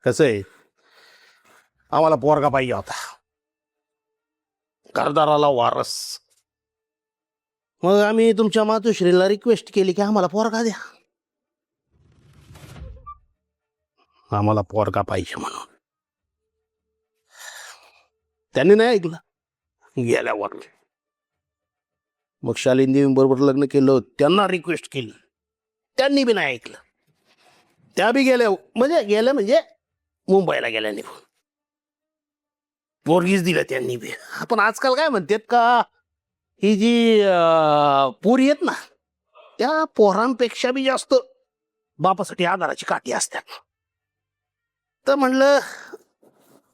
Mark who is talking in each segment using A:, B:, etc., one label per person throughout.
A: कसं आहे, आम्हाला पोरगा पाहिजे होता, घरदाराला वारस. मग आम्ही तुमच्या मातोश्रीला रिक्वेस्ट केली की आम्हाला पोरगा द्या, आम्हाला पोरगा पाहिजे म्हणून. त्यांनी नाही ऐकलं, गेल्यावर मग शालीन देवीबरोबर लग्न केलं, त्यांना रिक्वेस्ट केली, त्यांनी बी नाही ऐकलं. त्या बी गेल्या, म्हणजे मुंबईला गेल्या निघून. पोरगीच दिलं त्यांनी बी. आपण आजकाल काय म्हणतात का, ही जी पोरी आहेत ना, त्या पोरांपेक्षा बी जास्त बापासाठी आधाराची काठी असतात. तर म्हणलं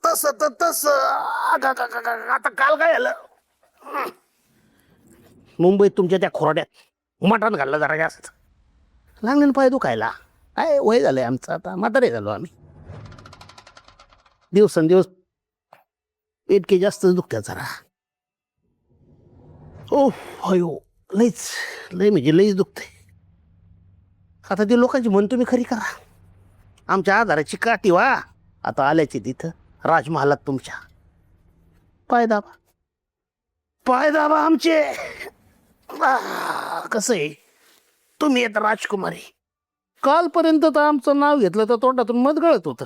A: तसं तर तसं. आता काल काय झालं, मुंबईत तुमच्या त्या खोराड्यात मटण घाललं जरा जास्त, लागले पाय दुखायला. काय वय झालंय आमचं, आता म्हातारे झालो आम्ही. दिवसेंदिवस इतके जास्त दुखत्या जरा. ओ अयो, लय म्हणजे लईच दुखते. आता ते लोकांची म्हण तुम्ही खरी करा, आमच्या आधाराची काठी वा आता आल्याची तिथं राजमहालात तुमच्या. पाय दाबा आमचे. कसं आहे, तुम्ही येत राजकुमारी. कालपर्यंत तर आमचं नाव घेतलं तर तोंडातून मध गळत होतं,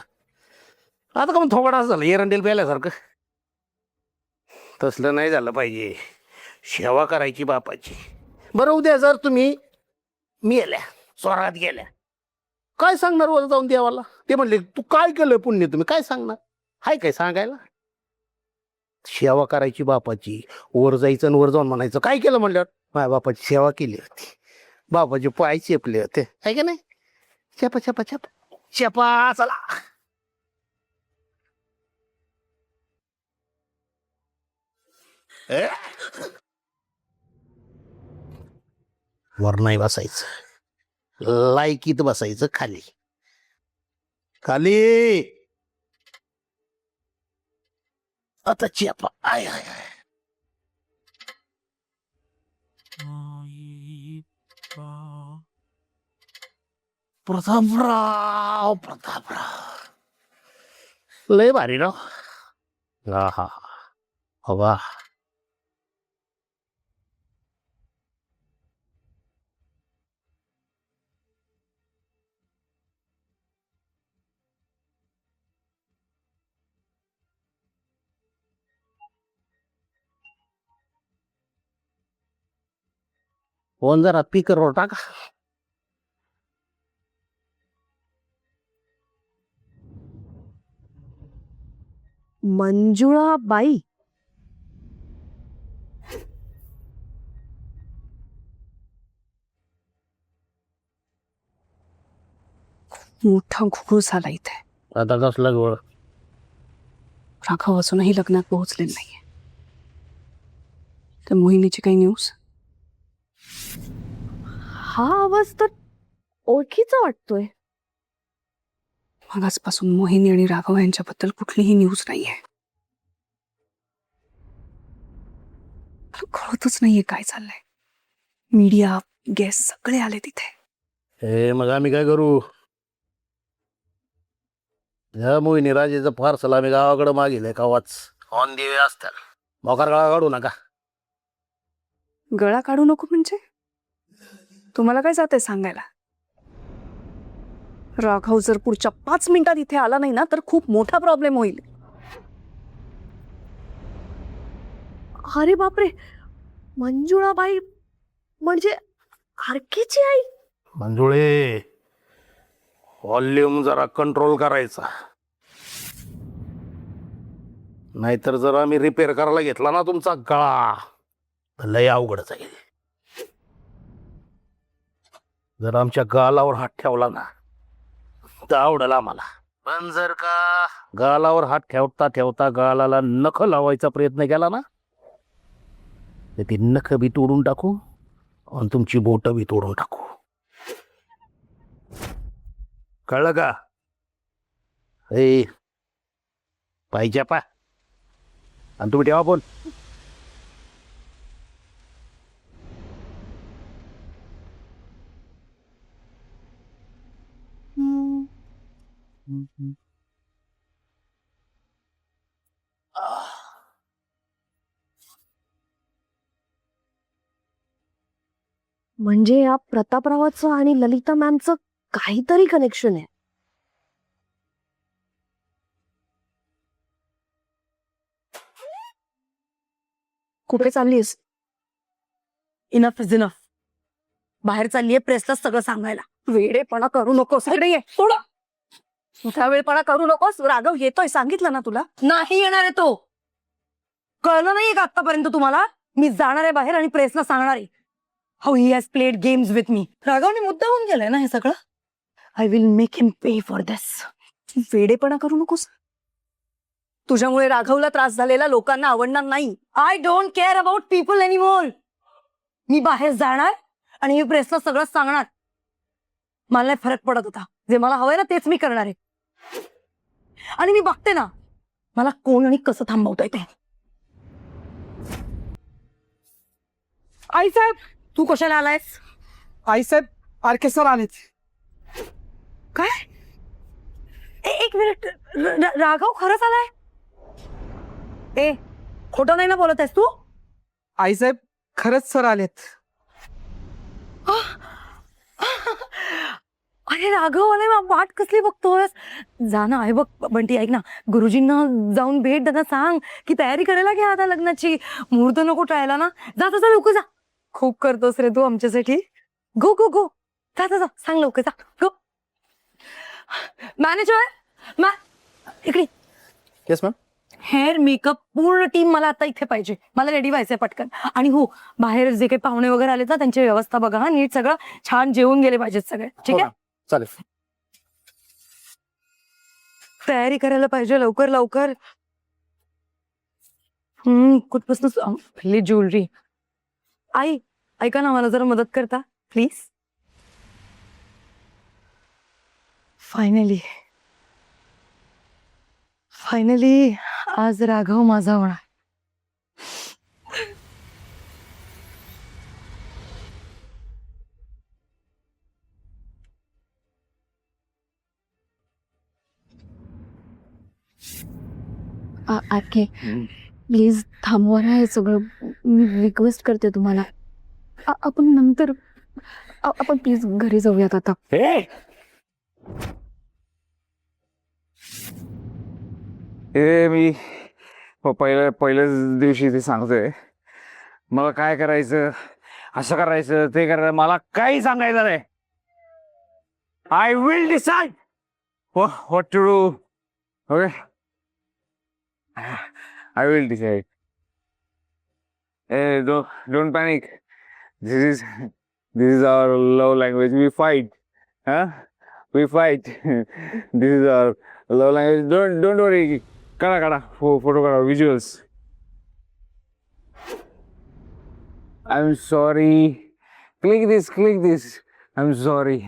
A: आता का मग थोडा झालं एरंडेल प्याल्यासारखं. तसलं नाही झालं पाहिजे, सेवा करायची बापाची. बरं, उद्या जर तुम्ही मेल्या, स्वर्गात गेल्या, काय सांगणार वर जाऊन देवाला? ते म्हणले तू काय केलं पुण्य, तुम्ही काय सांगणार? हाय काय सांगायला? सेवा करायची बापाची, वर जायचं आणि वर जाऊन म्हणायचं काय केलं म्हणल्यावर, माझ्या बापाची सेवा केली होती, बापाचे पाय चेपले होते, आहे का नाही? चपा चपा चपा चपा, चला. वर नाही बसायचं, लायकीत बसायचं खाली. खाली आता चेपा. I I I. प्रतापराव लय भारी राव. हा हा हवा. फोन जरा स्पीकरवर टाका.
B: मंजुळा बाई, मोठा घुघू झाला इथे.
A: आता कसला गोळ?
B: राघव अजूनही लग्नात पोहोचले नाहीये. तर मोहिनीची काही न्यूज? हा आवाज तर ओळखीचा वाटतोय. मागासपासून मोहिनी आणि राघव यांच्याबद्दल कुठलीही न्यूज नाहीये. मला कळतच नाहीये काय चाललंय. मीडिया, गेस्ट सगळे आले तिथे.
A: हे मग आम्ही काय करू? ह्या मोहिनी राजेचं पार्सल आम्ही गावाकडे मागितलंय कावाच. ऑन दी वे असतात, मोकार गळा काढू नका.
B: गळा काढू नको म्हणजे? तुम्हाला काय जाते सांगायला? राघव जर पुढच्या 5 मिनिटात इथे आला नाही ना तर खूप मोठा प्रॉब्लेम होईल. अरे बापरे, मंजुळाबाई म्हणजे आरकेची आई?
A: मंजुळे, व्हॉल्यूम जरा कंट्रोल करायचा, नाहीतर जर आम्ही रिपेअर करायला घेतला ना तुमचा गळा तर लय अवघड जाईल. जर आमच्या गालावर हात ठेवला ना तर आवडेल आम्हाला, पण जर का गालावर हात ठेवता ठेवता गालाला नख लावायचा प्रयत्न केला ना तर ती नख बी तोडून टाकू आणि तुमची बोट बी तोडून टाकू. कळलं का? ए पाहिजे पा, आणि तुम्ही ठेवा फोन.
C: म्हणजे या प्रतापरावाचं आणि ललिता मॅमचं काहीतरी कनेक्शन आहे. कुठे चाललीस?
D: Enough is enough. बाहेर चाललीये प्रेसला सगळं सांगायला.
C: वेडेपणा करू नकोस.
D: इकडे ये थोडं. तुझा वेळपणा करू नकोस. राघव येतोय, सांगितलं ना तुला. नाही येणार आहे तो. कळलं नाहीये का आतापर्यंत तुम्हाला? मी जाणार आहे बाहेर आणि प्रेसला सांगणार आहे how he has played games with me. राघवने मुद्दा होऊन गेलाय ना हे सगळं. I will make him pay for this.
C: वेडेपणा करू नकोस.
D: तुझ्यामुळे राघवला त्रास झालेला लोकांना आवडणार नाही. I don't care about people anymore. मी बाहेर जाणार आणि मी प्रेसला सगळं सांगणार. मला नाही फरक पडत होता. जे मला हवंय ना तेच मी करणार आहे. आणि मी बघते ना मला कोण आणि कसं थांबवता येते.
B: आई साहेब,
D: तू कशाला आलायस?
B: आई साहेब, आरके सर आलेत.
D: काय? एक मिनिट. राघव खरंच आलाय? ए खोटं नाही ना बोलत आहेस तू?
B: आई साहेब, खरंच सर आलेत.
D: अरे राघव आलाय. वाट कसली बघतोस? जा ना. आहे बघ बंटी, ऐक ना, गुरुजींना जाऊन भेट त्यांना सांग की तयारी करायला घ्या आता लग्नाची. मुहूर्त नको टाळायला ना. जा जा लवकर जा. खूप करतोस रे तू आमच्यासाठी. गो गो गो. जा जा जा. सांग लवकर जा. गो. मॅनेजर इकडे.
A: Yes ma'am.
D: हेअर मेकअप पूर्ण टीम मला आता इथे पाहिजे. मला रेडी व्हायचंय पटकन. आणि हो, बाहेर जे काही पाहुणे वगैरे आले ना त्यांची व्यवस्था बघा हा नीट. सगळं छान जेवून गेले पाहिजेत सगळे. ठीक आहे?
A: चालेल.
D: तयारी करायला पाहिजे लवकर लवकर. कुठपासून पहिली ज्वेलरी. आई ऐका ना, मला जरा मदत करता प्लीज. फायनली फायनली आज राघव माझा होणार.
C: आके प्लीज थांबवा ना हे सगळं. मी रिक्वेस्ट करते तुम्हाला. आपण नंतर आपण प्लीज घरी जाऊयात आता.
E: मी पहिल्याच दिवशी ते सांगतोय मला काय करायचं, असं करायचं, ते करायचं. मला काही सांगायचं नाही. I will decide what to do. Okay, I will decide. Don't panic. This is our love language. We fight. We fight. This is our love language. Don't worry. काढा फोटो काढा. Visuals. I am sorry. Click this. I am sorry.